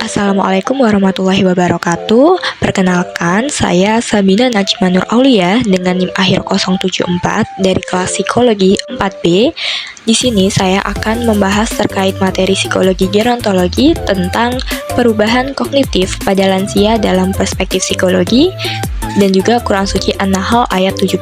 Assalamualaikum warahmatullahi wabarakatuh. Perkenalkan, saya Sabina Najma Nur Aulia dengan NIM akhir 074 dari kelas Psikologi 4B. Di sini saya akan membahas terkait materi psikologi gerontologi tentang perubahan kognitif pada lansia dalam perspektif psikologi dan juga Quran Suci An-Nahl ayat 70.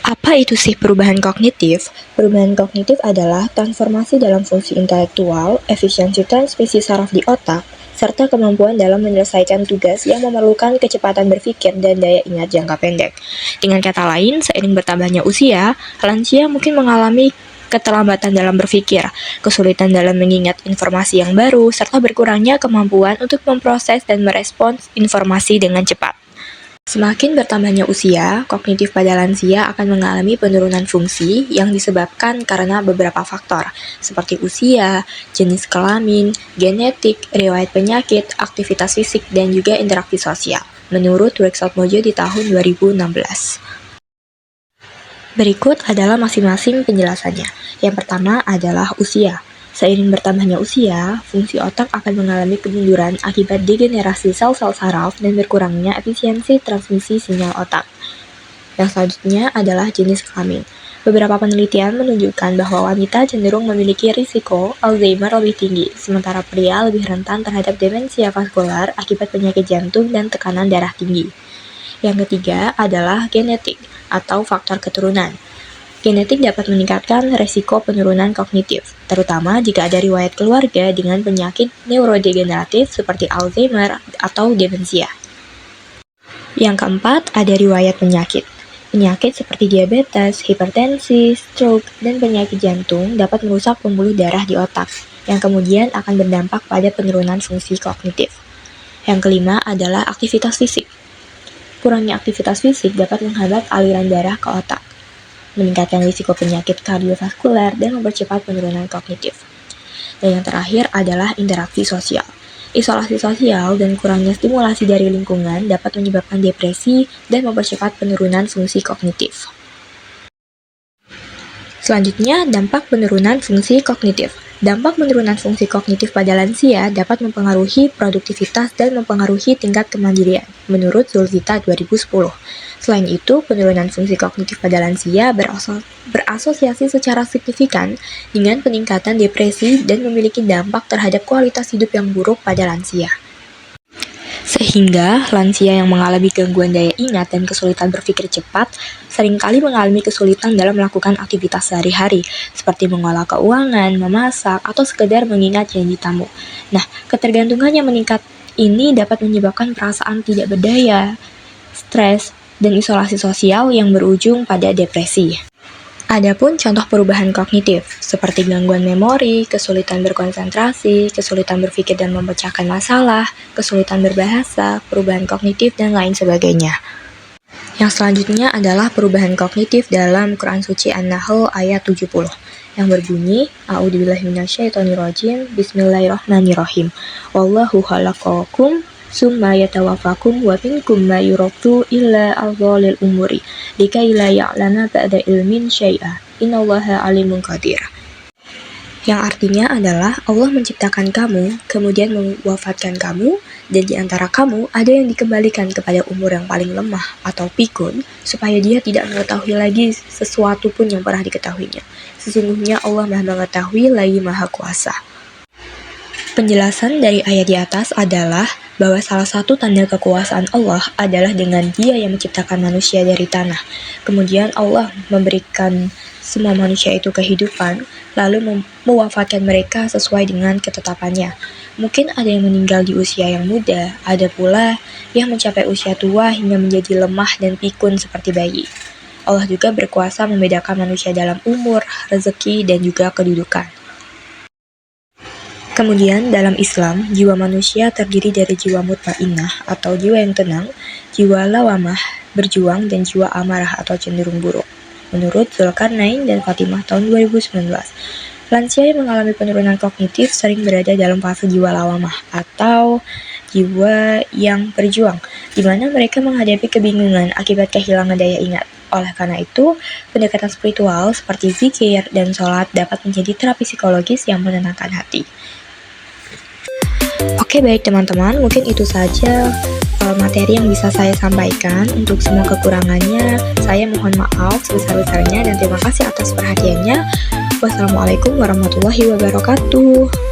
Apa itu sih perubahan kognitif? Perubahan kognitif adalah transformasi dalam fungsi intelektual, efisiensi transmisi saraf di otak, serta kemampuan dalam menyelesaikan tugas yang memerlukan kecepatan berpikir dan daya ingat jangka pendek. Dengan kata lain, seiring bertambahnya usia, lansia mungkin mengalami keterlambatan dalam berpikir, kesulitan dalam mengingat informasi yang baru, serta berkurangnya kemampuan untuk memproses dan merespons informasi dengan cepat. Semakin bertambahnya usia, kognitif pada lansia akan mengalami penurunan fungsi yang disebabkan karena beberapa faktor, seperti usia, jenis kelamin, genetik, riwayat penyakit, aktivitas fisik, dan juga interaksi sosial, menurut Workshop Mojo di tahun 2016. Berikut adalah masing-masing penjelasannya. Yang pertama adalah usia. Seiring bertambahnya usia, fungsi otak akan mengalami kemunduran akibat degenerasi sel-sel saraf dan berkurangnya efisiensi transmisi sinyal otak. Yang selanjutnya adalah jenis kelamin. Beberapa penelitian menunjukkan bahwa wanita cenderung memiliki risiko Alzheimer lebih tinggi, sementara pria lebih rentan terhadap demensia vaskular akibat penyakit jantung dan tekanan darah tinggi. Yang ketiga adalah genetik atau faktor keturunan. Genetik dapat meningkatkan resiko penurunan kognitif, terutama jika ada riwayat keluarga dengan penyakit neurodegeneratif seperti Alzheimer atau demensia. Yang keempat, ada riwayat penyakit. Penyakit seperti diabetes, hipertensi, stroke, dan penyakit jantung dapat merusak pembuluh darah di otak, yang kemudian akan berdampak pada penurunan fungsi kognitif. Yang kelima adalah aktivitas fisik. Kurangnya aktivitas fisik dapat menghambat aliran darah ke otak, meningkatkan risiko penyakit kardiovaskular, dan mempercepat penurunan kognitif. Dan yang terakhir adalah interaksi sosial. Isolasi sosial dan kurangnya stimulasi dari lingkungan dapat menyebabkan depresi dan mempercepat penurunan fungsi kognitif. Selanjutnya, dampak penurunan fungsi kognitif. Dampak penurunan fungsi kognitif pada lansia dapat mempengaruhi produktivitas dan mempengaruhi tingkat kemandirian, menurut Zulfita 2010. Selain itu, penurunan fungsi kognitif pada lansia berasosiasi secara signifikan dengan peningkatan depresi dan memiliki dampak terhadap kualitas hidup yang buruk pada lansia. Sehingga, lansia yang mengalami gangguan daya ingat dan kesulitan berpikir cepat seringkali mengalami kesulitan dalam melakukan aktivitas sehari-hari, seperti mengolah keuangan, memasak, atau sekedar mengingat janji tamu. Nah, ketergantungan yang meningkat ini dapat menyebabkan perasaan tidak berdaya, stres, dan isolasi sosial yang berujung pada depresi. Adapun contoh perubahan kognitif, seperti gangguan memori, kesulitan berkonsentrasi, kesulitan berpikir dan memecahkan masalah, kesulitan berbahasa, perubahan kognitif, dan lain sebagainya. Yang selanjutnya adalah perubahan kognitif dalam Quran Suci An-Nahl ayat 70, yang berbunyi, A'udzubillahi minasyaitonirrajim, Bismillahirrahmanirrahim. Wallahu khalaqakum summa yatawafakum wa minkum ma yuraddu illa ardhalil umuri likai la ya'lama ba'da ilmin syai'a innallaha alimun qadir. Yang artinya adalah Allah menciptakan kamu, kemudian mewafatkan kamu, dan di antara kamu ada yang dikembalikan kepada umur yang paling lemah atau pikun, supaya dia tidak mengetahui lagi sesuatu pun yang pernah diketahuinya. Sesungguhnya Allah Maha Mengetahui lagi Maha Kuasa. Penjelasan dari ayat di atas adalah bahwa salah satu tanda kekuasaan Allah adalah dengan Dia yang menciptakan manusia dari tanah. Kemudian Allah memberikan semua manusia itu kehidupan, lalu mewafatkan mereka sesuai dengan ketetapannya. Mungkin ada yang meninggal di usia yang muda, ada pula yang mencapai usia tua hingga menjadi lemah dan pikun seperti bayi. Allah juga berkuasa membedakan manusia dalam umur, rezeki, dan juga kedudukan. Kemudian, dalam Islam, jiwa manusia terdiri dari jiwa mutmainnah atau jiwa yang tenang, jiwa lawamah, berjuang, dan jiwa amarah atau cenderung buruk. Menurut Zulkarnain dan Fatimah tahun 2019, lansia yang mengalami penurunan kognitif sering berada dalam fase jiwa lawamah atau jiwa yang berjuang, di mana mereka menghadapi kebingungan akibat kehilangan daya ingat. Oleh karena itu, pendekatan spiritual seperti zikir dan sholat dapat menjadi terapi psikologis yang menenangkan hati. Oke, baik teman-teman, mungkin itu saja materi yang bisa saya sampaikan. Untuk semua kekurangannya, saya mohon maaf sebesar-besarnya dan terima kasih atas perhatiannya. Wassalamualaikum warahmatullahi wabarakatuh.